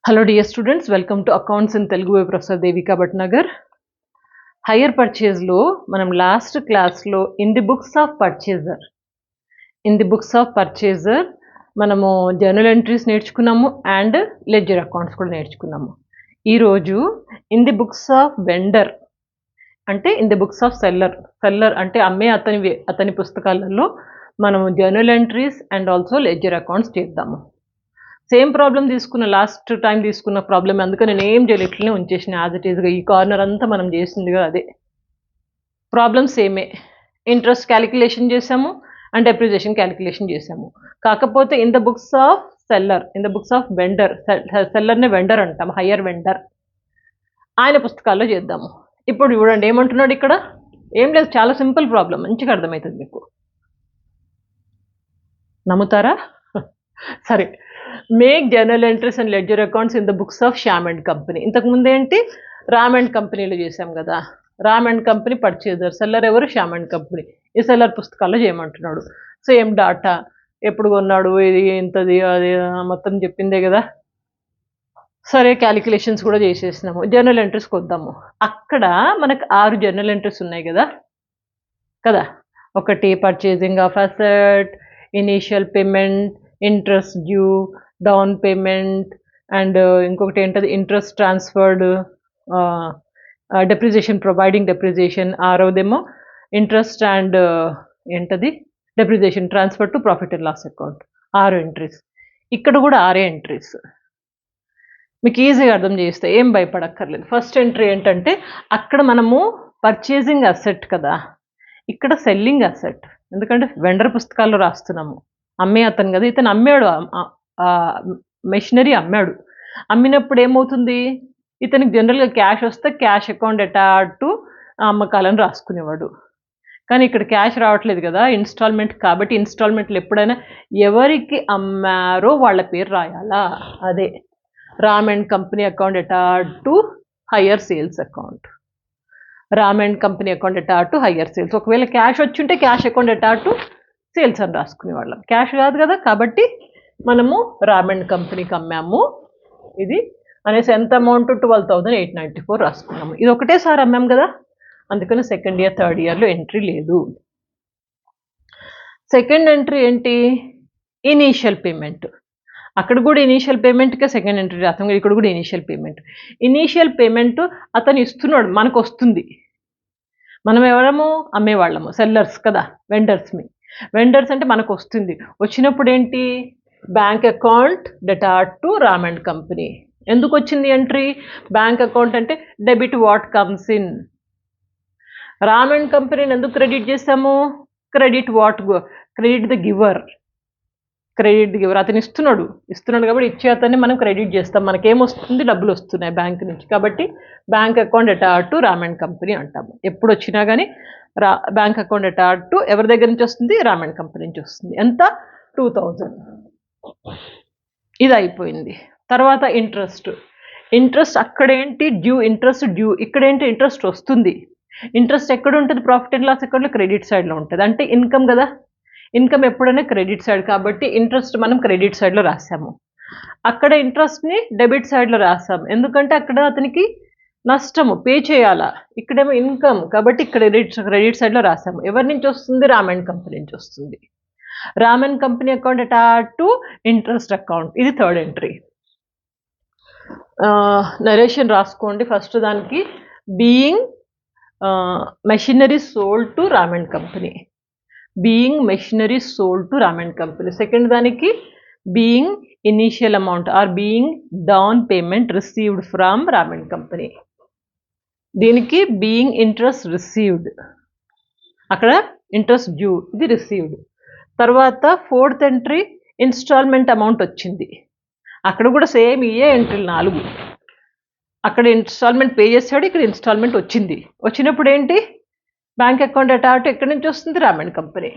Hello dear students, welcome to Accounts in Telugu by Professor Devika Bhatnagar. Higher purchase లో మనం last క్లాస్లో in the books of purchaser మనము journal entries నేర్చుకున్నాము and ledger accounts కూడా నేర్చుకున్నాము. ఈరోజు in the books of vendor అంటే in the books of seller అంటే అమ్మే అతని పుస్తకాలలో మనము journal entries and also ledger accounts చేద్దాము. సేమ్ ప్రాబ్లం తీసుకున్న లాస్ట్ టైం తీసుకున్న ప్రాబ్లం అందుకని నేను ఏం చేయలేదు, ఇట్లనే ఉంచేసిన యాజ్ ఇట్ ఈస్గా. ఈ కార్నర్ అంతా మనం చేసిందిగా అదే ప్రాబ్లం సేమే. ఇంట్రెస్ట్ క్యాలిక్యులేషన్ చేసాము అండ్ డెప్రిసియేషన్ క్యాలిక్యులేషన్ చేసాము. కాకపోతే in the books of vendor, సెల్లర్ని వెండర్ అంటాం, హయ్యర్ వెండర్, ఆయన పుస్తకాల్లో చేద్దాము. ఇప్పుడు చూడండి ఏమంటున్నాడు ఇక్కడ. ఏం లేదు, చాలా సింపుల్ ప్రాబ్లం, మంచిగా అర్థమవుతుంది మీకు. నమ్ముతారా? సరే. Make journal entries and ledger accounts in the books of Shyam and company. ఇంతకుముందు ఏంటి, రామ్ అండ్ కంపెనీలో చేసాం కదా. Ram and company purchaser, seller ఎవరు, శ్యామ్ అండ్ కంపెనీ. ఈ సెల్లర్ పుస్తకాల్లో చేయమంటున్నాడు. సేమ్ డాటా, ఎప్పుడు కొన్నాడు, ఇది ఇంతది, అది మొత్తం చెప్పిందే కదా. సరే, క్యాలిక్యులేషన్స్ కూడా చేసేసినాము. Journal entries కొద్దాము. అక్కడ మనకు 6 జర్నల్ ఎంట్రీస్ ఉన్నాయి కదా. ఒకటి purchasing of asset, initial payment, interest due, down payment, and ఇంకొకటి ఏంటది interest transferred, depreciation, providing depreciation. ఆరోదేమో ఇంట్రెస్ట్ అండ్ ఏంటది depreciation transfer to profit and loss account. 6 entries. ఇక్కడ కూడా 6 ఎంట్రీస్. మీకు ఈజీగా అర్థం చేస్తే ఏం భయపడక్కర్లేదు. ఫస్ట్ ఎంట్రీ ఏంటంటే అక్కడ మనము పర్చేజింగ్ అసెట్ కదా, ఇక్కడ సెల్లింగ్ అసెట్. ఎందుకంటే వెండర్ పుస్తకాల్లో రాస్తున్నాము. అమ్మే అతను కదా, ఇతను అమ్మాడు, మెషినరీ అమ్మాడు. అమ్మినప్పుడు ఏమవుతుంది, ఇతనికి జనరల్గా క్యాష్ వస్తే క్యాష్ అకౌంట్ టు అమ్మకాలను రాసుకునేవాడు. కానీ ఇక్కడ క్యాష్ రావట్లేదు కదా, ఇన్స్టాల్మెంట్ కాబట్టి ఇన్స్టాల్మెంట్లు ఎప్పుడైనా ఎవరికి అమ్మారో వాళ్ళ పేరు రాయాలా. అదే Ram and company account to higher sales account. Ram and company account to higher sales. ఒకవేళ క్యాష్ వచ్చుంటే క్యాష్ అకౌంట్ టు సేల్స్ అని రాసుకునేవాళ్ళం. క్యాష్ కాదు కదా, కాబట్టి మనము రామ్ అండ్ కంపెనీకి అమ్మాము ఇది అనేసి ఎంత అమౌంట్ 12,894 రాసుకున్నాము. ఇది ఒకటేసారి అమ్మాము కదా, అందుకని సెకండ్ ఇయర్ థర్డ్ ఇయర్లో ఎంట్రీ లేదు. సెకండ్ ఎంట్రీ ఏంటి, ఇనీషియల్ పేమెంట్. అక్కడ కూడా ఇనీషియల్ పేమెంట్కే సెకండ్ ఎంట్రీ రాస్తాం, ఇక్కడ కూడా ఇనీషియల్ పేమెంట్. ఇనీషియల్ పేమెంట్ అతను ఇస్తున్నాడు, మనకు వస్తుంది. మనం ఎవరము, అమ్మేవాళ్ళము, సెల్లర్స్ కదా, వెండర్స్ అంటే మనకు వస్తుంది. వచ్చినప్పుడు ఏంటి, bank account to Ram and company. ఎందుకు వచ్చింది ఎంట్రీ, బ్యాంక్ అకౌంట్ అంటే debit what comes in. Ram and కంపెనీని ఎందుకు క్రెడిట్ చేస్తాము, క్రెడిట్ ద గివర్. అతను ఇస్తున్నాడు కాబట్టి ఇచ్చే అతన్ని మనం క్రెడిట్ చేస్తాం. మనకేమొస్తుంది, డబ్బులు వస్తున్నాయి బ్యాంక్ నుంచి, కాబట్టి bank account to Ram and company అంటాము. ఎప్పుడు వచ్చినా కానీ బ్యాంక్ అకౌంట్ టు ఎవరి దగ్గర నుంచి వస్తుంది, రామ్ అండ్ కంపెనీ నుంచి వస్తుంది. ఎంత, 2000. ఇది అయిపోయింది. తర్వాత ఇంట్రెస్ట్ అక్కడేంటి డ్యూ, ఇంట్రెస్ట్ డ్యూ. ఇక్కడేంటి ఇంట్రెస్ట్ వస్తుంది. ఇంట్రెస్ట్ ఎక్కడ ఉంటుంది, ప్రాఫిట్ అండ్ లాస్ అకౌంట్లో క్రెడిట్ సైడ్లో ఉంటుంది. అంటే ఇన్కమ్ కదా, ఇన్కమ్ ఎప్పుడైనా క్రెడిట్ సైడ్, కాబట్టి ఇంట్రెస్ట్ మనం క్రెడిట్ సైడ్లో రాసాము. అక్కడ ఇంట్రెస్ట్ని డెబిట్ సైడ్లో రాసాము, ఎందుకంటే అక్కడ అతనికి నష్టము పే చేయాలా. ఇక్కడేమో ఇన్కమ్ కాబట్టి క్రెడిట్ సైడ్లో రాసాము. ఎవరి నుంచి వస్తుంది, రామ్ అండ్ కంపెనీ నుంచి వస్తుంది. Ram and company account to interest account. ఇది థర్డ్ ఎంట్రీ. నరేషన్ రాసుకోండి. ఫస్ట్ దానికి being machinery sold to Ram and company, second దానికి being initial amount or being down payment received from Ram and company. దీనికి బీయింగ్ ఇంట్రెస్ట్ రిసీవ్డ్, అక్కడ interest due, ఇది received. తర్వాత fourth entry installment amount వచ్చింది. అక్కడ కూడా సేమ్ ఇయే ఎంట్రీలు 4. అక్కడ ఇన్స్టాల్మెంట్ పే చేసాడు, ఇక్కడ ఇన్స్టాల్మెంట్ వచ్చింది. వచ్చినప్పుడు ఏంటి, బ్యాంక్ అకౌంట్ టు ఎక్కడి నుంచి వస్తుంది, Ram and company.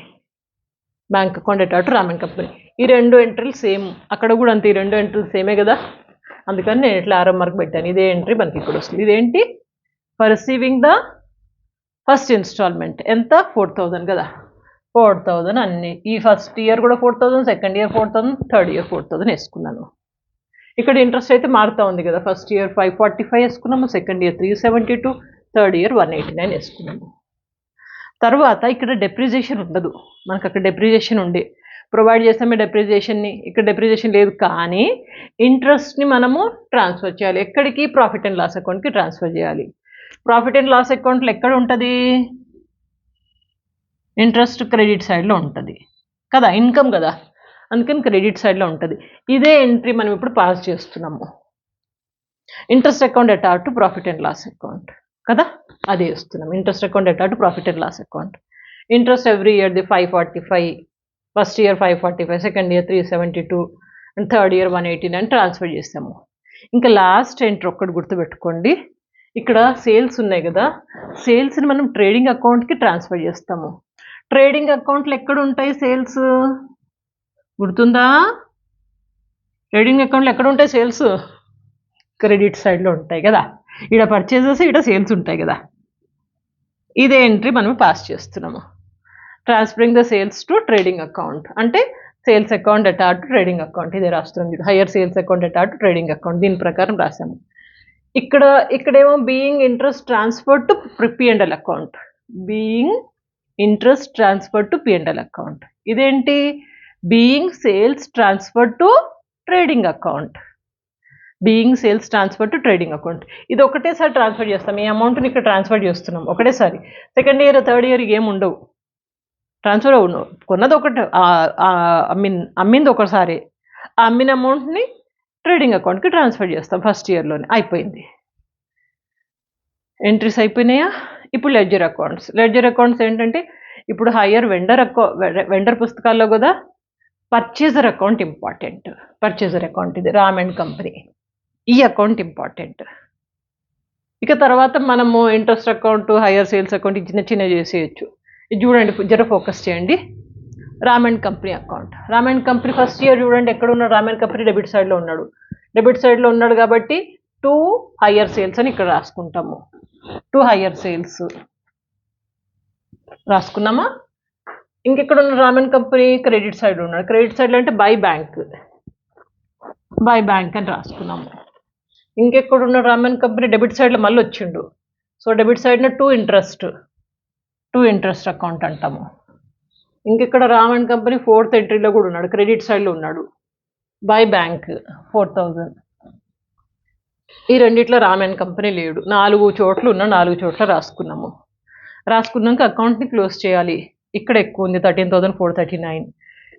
Bank account to Ram and company. ఈ 2 ఎంట్రీలు సేమ్, అక్కడ కూడా అంతే. ఈ 2 ఎంట్రీలు సేమే కదా, అందుకని నేను ఇట్లా ఆరో మార్క్ పెట్టాను. ఇదే ఎంట్రీ మనకి ఇక్కడ వస్తుంది. ఇదేంటి, for receiving the first instalment ఎంత, 4,000 కదా. 4,000 అన్ని. ఈ ఫస్ట్ ఇయర్ కూడా 4,000, సెకండ్ ఇయర్ 4,000, థర్డ్ ఇయర్ 4,000 వేసుకున్నాను. ఇక్కడ ఇంట్రెస్ట్ అయితే మారుతూ ఉంది కదా, ఫస్ట్ ఇయర్ 545 వేసుకున్నాము, సెకండ్ ఇయర్ 372, థర్డ్ ఇయర్ 189 వేసుకున్నాము. తర్వాత ఇక్కడ డెప్రిజియేషన్ ఉండదు, మనకు అక్కడ డెప్రిజియేషన్ ఉండే ప్రొవైడ్ చేస్తామే డెప్రిజియేషన్ని, ఇక్కడ డెప్రిజియేషన్ లేదు. కానీ ఇంట్రెస్ట్ని మనము ట్రాన్స్ఫర్ చేయాలి. ఎక్కడికి? ప్రాఫిట్ అండ్ లాస్ అకౌంట్కి ట్రాన్స్ఫర్ చేయాలి. ప్రాఫిట్ అండ్ లాస్ అకౌంట్లో ఎక్కడ ఉంటుంది? ఇంట్రెస్ట్ క్రెడిట్ సైడ్లో ఉంటుంది కదా, ఇన్కమ్ కదా, అందుకని క్రెడిట్ సైడ్లో ఉంటుంది. ఇదే ఎంట్రీ మనం ఇప్పుడు పాస్ చేస్తున్నాము. Interest account attach to profit and loss account కదా, అదే ఇస్తున్నాం. Interest account attach to profit and loss account. Interest every ఇయర్ది 545, first year 545, second year 372 and third year 189 transfer చేస్తాము. ఇంకా లాస్ట్ ఎంట్రీ ఒక్కటి గుర్తుపెట్టుకోండి, ఇక్కడ సేల్స్ ఉన్నాయి కదా, సేల్స్ని మనం ట్రేడింగ్ అకౌంట్కి ట్రాన్స్ఫర్ చేస్తాము. ట్రేడింగ్ అకౌంట్లు ఎక్కడ ఉంటాయి సేల్స్? గుర్తుందా? ట్రేడింగ్ అకౌంట్లో ఎక్కడ ఉంటాయి సేల్స్? క్రెడిట్ సైడ్లో ఉంటాయి కదా, ఇక్కడ పర్చేజెస్, ఇక్కడ సేల్స్ ఉంటాయి కదా. ఇదే ఎంట్రీ మనం పాస్ చేస్తున్నాము. Transferring the sales to trading account అంటే sales account attach to trading account, ఇదే రాస్తున్నాం. Higher sales account attach to trading account, దీని ప్రకారం రాసాము. ఇక్కడేమో being interest transfer to P&L account, being interest transfer to P&L account. ఇదేంటి? Being sales transfer to trading account, being sales transfer to trading account. ఇది ఒకటేసారి transfer చేస్తాం, ఈ అమౌంట్ని ఇక్కడ ట్రాన్స్ఫర్ చేస్తున్నాం ఒకటేసారి. సెకండ్ ఇయర్ థర్డ్ ఇయర్ ఏమి ఉండవు, ట్రాన్స్ఫర్ అవును, కొన్నది ఒకటి, అమ్మింది ఒకసారి, ఆ అమ్మిన అమౌంట్ని ట్రేడింగ్ అకౌంట్కి ట్రాన్స్ఫర్ చేస్తాం ఫస్ట్ ఇయర్లోనే, అయిపోయింది. ఎంట్రీస్ అయిపోయినాయా? ఇప్పుడు లెడ్జర్ అకౌంట్స్. లెడ్జర్ అకౌంట్స్ ఏంటంటే ఇప్పుడు హయ్యర్ వెండర్ పుస్తకాల్లో కదా purchaser account important. Purchaser account ఇది రామ్ అండ్ కంపెనీ, ఈ అకౌంట్ ఇంపార్టెంట్. ఇక తర్వాత మనము interest account, higher sales account చిన్న చిన్న చేసేయచ్చు. ఇది చూడండి, జర ఫోకస్ చేయండి. Ram and company account. Ram and company first year చూడండి ఎక్కడ ఉన్నాడు, రామ్ అండ్ కంపెనీ డెబిట్ సైడ్లో ఉన్నాడు. డెబిట్ సైడ్లో ఉన్నాడు కాబట్టి 2 హయ్యర్ సేల్స్ అని ఇక్కడ రాసుకుంటాము. 2 హయ్యర్ సేల్స్ రాసుకున్నామా? ఇంకెక్కడ ఉన్న Ram and company credit side ఉన్నాడు. క్రెడిట్ సైడ్లో అంటే బై బ్యాంక్ అని రాసుకున్నాము. ఇంకెక్కడ ఉన్న రామ్ అండ్ కంపెనీ డెబిట్ సైడ్లో మళ్ళీ వచ్చిండు, సో డెబిట్ సైడ్లో 2 ఇంట్రెస్ట్ అకౌంట్ అంటాము. ఇంకెక్కడ రామ్ అండ్ కంపెనీ 4th ఎంట్రీలో కూడా ఉన్నాడు, క్రెడిట్ సైడ్లో ఉన్నాడు, బై బ్యాంక్ 4000. ఈ రెండిట్లో రామ్ అండ్ కంపెనీ లేడు, 4 చోట్ల ఉన్న 4 చోట్ల రాసుకున్నాము. రాసుకున్నాక అకౌంట్ని క్లోజ్ చేయాలి. ఇక్కడ ఎక్కువ ఉంది 13,439,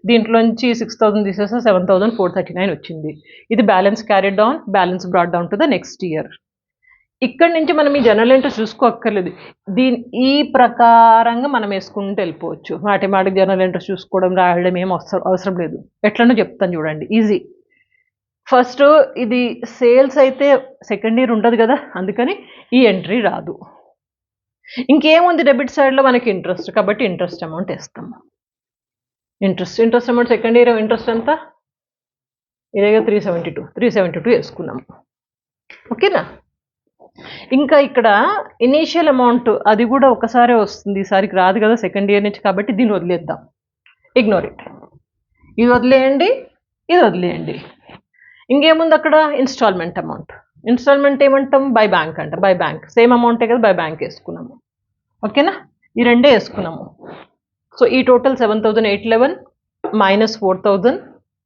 దీంట్లోంచి 6,000 తీసేస్తే 7,439 వచ్చింది. ఇది balance carried down, balance brought down to the next year. ఇక్కడ నుంచి మనం ఈ జనరల్ ఎంట్రీ చూసుకోక్కర్లేదు, ఈ ప్రకారంగా మనం వేసుకుంటూ వెళ్ళిపోవచ్చు. మాటిమాటికి జనరల్ ఎంట్రీ చూసుకోవడం రాయడం ఏం అవసరం లేదు. ఎట్లనో చెప్తాను చూడండి, ఈజీ. ఫస్ట్ ఇది సేల్స్ అయితే సెకండ్ ఇయర్ ఉంటుంది కదా, అందుకని ఈ ఎంట్రీ రాదు. ఇంకేముంది డెబిట్ సైడ్లో మనకి ఇంట్రెస్ట్, కాబట్టి ఇంట్రెస్ట్ అమౌంట్ వేస్తాము. Interest amount second year interest అంతా ఇదేగా 372 వేసుకున్నాము. ఓకేనా? ఇంకా ఇక్కడ ఇనీషియల్ అమౌంట్ అది కూడా ఒకసారి వస్తుంది, ఈసారికి రాదు కదా సెకండ్ ఇయర్ నుంచి, కాబట్టి దీన్ని వదిలేద్దాం, ఇగ్నోర్ ఇట్. ఇది వదిలేయండి. ఇంకేముంది అక్కడ? Instalment amount. ఇన్స్టాల్మెంట్ ఏమంటాం? బై బ్యాంక్ అంట. బై బ్యాంక్ సేమ్ అమౌంటే కదా, బై బ్యాంక్ వేసుకున్నాము. ఓకేనా? ఈ రెండే వేసుకున్నాము. సో ఈ టోటల్ 7,811 మైనస్ 4,000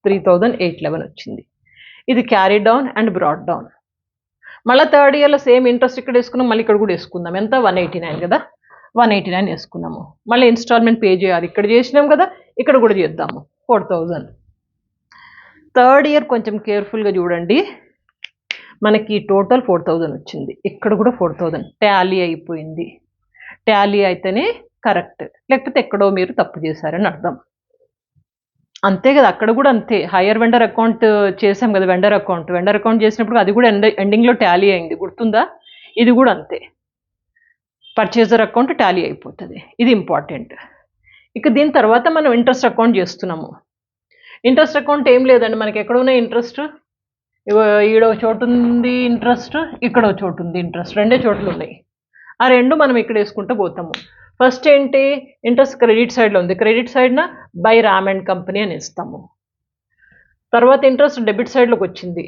3,811 వచ్చింది. ఇది carry down and brought down. మళ్ళీ థర్డ్ ఇయర్లో సేమ్ ఇంట్రెస్ట్ ఇక్కడ వేసుకున్నాం, మళ్ళీ ఇక్కడ కూడా వేసుకుందాం. ఎంత? 189 కదా, 189 వేసుకున్నాము. మళ్ళీ ఇన్స్టాల్మెంట్ పే చేయాలి, ఇక్కడ చేసినాం కదా, ఇక్కడ కూడా చేద్దాము 4,000. థర్డ్ ఇయర్ కొంచెం కేర్ఫుల్గా చూడండి, మనకి టోటల్ 4,000 వచ్చింది, ఇక్కడ కూడా 4,000 టాలీ అయిపోయింది. టాలీ అయితేనే కరెక్ట్, లేకపోతే ఎక్కడో మీరు తప్పు చేశారని అర్థం. అంతే కదా, అక్కడ కూడా అంతే. హయ్యర్ వెండర్ అకౌంట్ చేసాం కదా, వెండర్ అకౌంట్ చేసినప్పుడు అది కూడా ఎండింగ్లో టాలీ అయింది, గుర్తుందా? ఇది కూడా అంతే, పర్చేజర్ అకౌంట్ టాలీ అయిపోతుంది. ఇది ఇంపార్టెంట్. ఇక దీని తర్వాత మనం ఇంట్రెస్ట్ అకౌంట్ చేస్తున్నాము. ఇంట్రెస్ట్ అకౌంట్ ఏం లేదండి, మనకి ఎక్కడ ఉన్నాయి ఇంట్రెస్ట్, ఈడో చోటు ఉంది ఇంట్రెస్ట్, ఇక్కడ చోటు ఉంది ఇంట్రెస్ట్, రెండే చోట్లు ఉన్నాయి. ఆ రెండు మనం ఇక్కడ వేసుకుంటూ పోతాము. ఫస్ట్ ఏంటి? ఇంట్రెస్ట్ క్రెడిట్ సైడ్లో ఉంది, క్రెడిట్ సైడ్న బై రామ్ అండ్ కంపెనీ అని ఇస్తాము. తర్వాత ఇంట్రెస్ట్ డెబిట్ సైడ్లోకి వచ్చింది,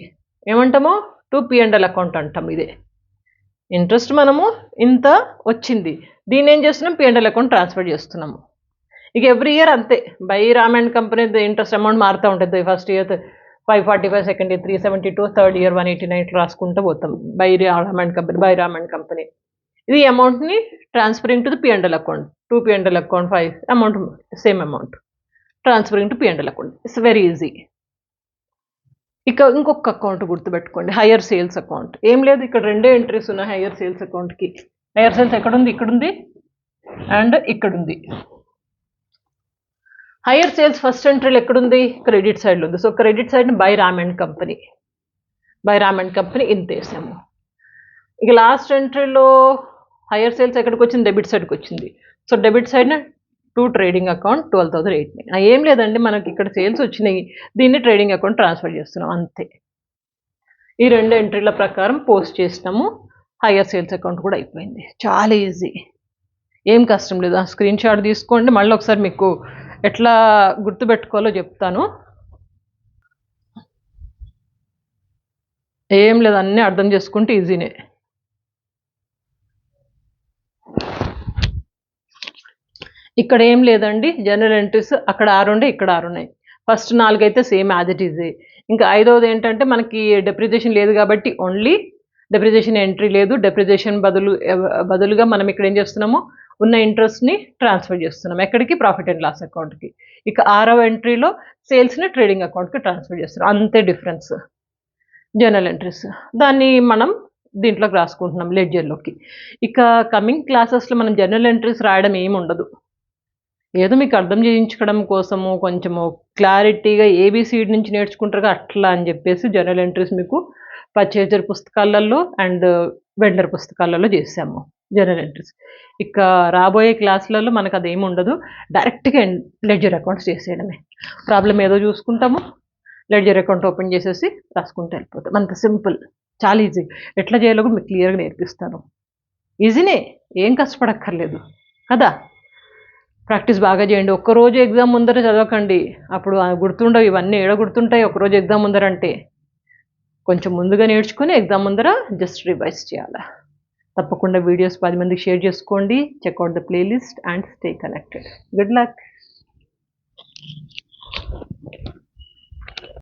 ఏమంటాము టు P&L అకౌంట్ అంటాం. ఇదే ఇంట్రెస్ట్ మనము ఇంత వచ్చింది, దీన్ని ఏం చేస్తున్నాం P&L అకౌంట్ ట్రాన్స్ఫర్ చేస్తున్నాము. ఇక ఎవ్రీ ఇయర్ అంతే. By Ram and company interest amount మారుతూ ఉంటుంది. First year 545, second year 372, third year 189 రాసుకుంటూ పోతాం. బై రామ్ అండ్ కంపెనీ ఇది అమౌంట్ని transferring to the P&L account. To P&L account 5 amount same amount transferring to P&L account. It's very easy. ఇక ఇంకొక account గుర్తుపెట్టుకోండి, higher sales account. ఏం లేదు, ఇక్కడ రెండే ఎంట్రీస్ ఉన్నాయి హయ్యర్ సేల్స్ అకౌంట్కి. హయ్యర్ సేల్స్ ఎక్కడుంది? ఇక్కడుంది అండ్ ఇక్కడుంది. హయ్యర్ సేల్స్ ఫస్ట్ ఎంట్రీలు ఎక్కడుంది? క్రెడిట్ సైడ్లో ఉంది. సో క్రెడిట్ సైడ్ని బై రామ్ అండ్ కంపెనీ ఇంత వేసాము. ఇక లాస్ట్ ఎంట్రీలో హయ్యర్ సేల్స్ ఎక్కడికి వచ్చింది? డెబిట్ సైడ్కి వచ్చింది. సో డెబిట్ సైడ్ని టు ట్రేడింగ్ అకౌంట్ 12,008. ఏం లేదండి, మనకి ఇక్కడ సేల్స్ వచ్చినాయి, దీన్ని ట్రేడింగ్ అకౌంట్ ట్రాన్స్ఫర్ చేస్తున్నాం అంతే. ఈ రెండు ఎంట్రీల ప్రకారం పోస్ట్ చేసినాము. హయ్యర్ సేల్స్ అకౌంట్ కూడా అయిపోయింది. చాలా ఈజీ, ఏం కష్టం లేదు. ఆ స్క్రీన్ షాట్ తీసుకోండి, మళ్ళీ ఒకసారి మీకు ఎట్లా గుర్తుపెట్టుకోవాలో చెప్తాను. ఏం లేదు, అన్నీ అర్థం చేసుకుంటే ఈజీనే. ఇక్కడ ఏం లేదండి, జనరల్ ఎంట్రీస్ అక్కడ 6 ఉండే, ఇక్కడ 6 ఉన్నాయి. ఫస్ట్ 4 అయితే సేమ్ యాజ్ ఇట్ ఈజే. ఇంకా 5వది ఏంటంటే మనకి డెప్రిసియేషన్ లేదు కాబట్టి ఓన్లీ డెప్రిసియేషన్ ఎంట్రీ లేదు. డెప్రిసియేషన్ బదులుగా మనం ఇక్కడ ఏం చేస్తున్నాము, ఉన్న ఇంట్రెస్ట్ని ట్రాన్స్ఫర్ చేస్తున్నాం ఎక్కడికి? ప్రాఫిట్ అండ్ లాస్ అకౌంట్కి. ఇక 6వ ఎంట్రీలో సేల్స్ని ట్రేడింగ్ అకౌంట్కి ట్రాన్స్ఫర్ చేస్తున్నాం, అంతే డిఫరెన్స్. జర్నల్ ఎంట్రీస్ దాన్ని మనం దీంట్లోకి రాసుకుంటున్నాం లెడ్జర్లోకి. ఇక కమింగ్ క్లాసెస్లో మనం జర్నల్ ఎంట్రీస్ రాయడం ఏమి ఉండదు. ఏదో మీకు అర్థం చేయించుకోవడం కోసము కొంచెము క్లారిటీగా ఏబిసిడి నుంచి నేర్చుకుంటారుగా అట్లా అని చెప్పేసి జర్నల్ ఎంట్రీస్ మీకు పర్చేజర్ పుస్తకాలలో అండ్ వెండర్ పుస్తకాలలో చేసాము జర్నల్ ఎంట్రీస్. ఇక రాబోయే క్లాసులలో మనకు అదేమి ఉండదు, డైరెక్ట్గా లెడ్జర్ అకౌంట్స్ చేసేయడమే. ప్రాబ్లం ఏదో చూసుకుంటాము, లెడ్జర్ అకౌంట్ ఓపెన్ చేసేసి రాసుకుంటూ వెళ్ళిపోతాం, అంత సింపుల్. చాలా ఈజీ. ఎట్లా చేయాలో కూడా మీకు క్లియర్గా నేర్పిస్తాను. ఈజీనే, ఏం కష్టపడక్కర్లేదు కదా. ప్రాక్టీస్ బాగా చేయండి. ఒక్కరోజు ఎగ్జామ్ ముందర చదవకండి, అప్పుడు గుర్తుండవు ఇవన్నీ. ఏడ గుర్తుంటాయి ఒక్కరోజు ఎగ్జామ్ ముందర అంటే? కొంచెం ముందుగా నేర్చుకుని ఎగ్జామ్ ముందర జస్ట్ రివైజ్ చేయాలి. తప్పకుండా వీడియోస్ 10 మందికి షేర్ చేసుకోండి. Checkout the playlist and stay connected. Good luck.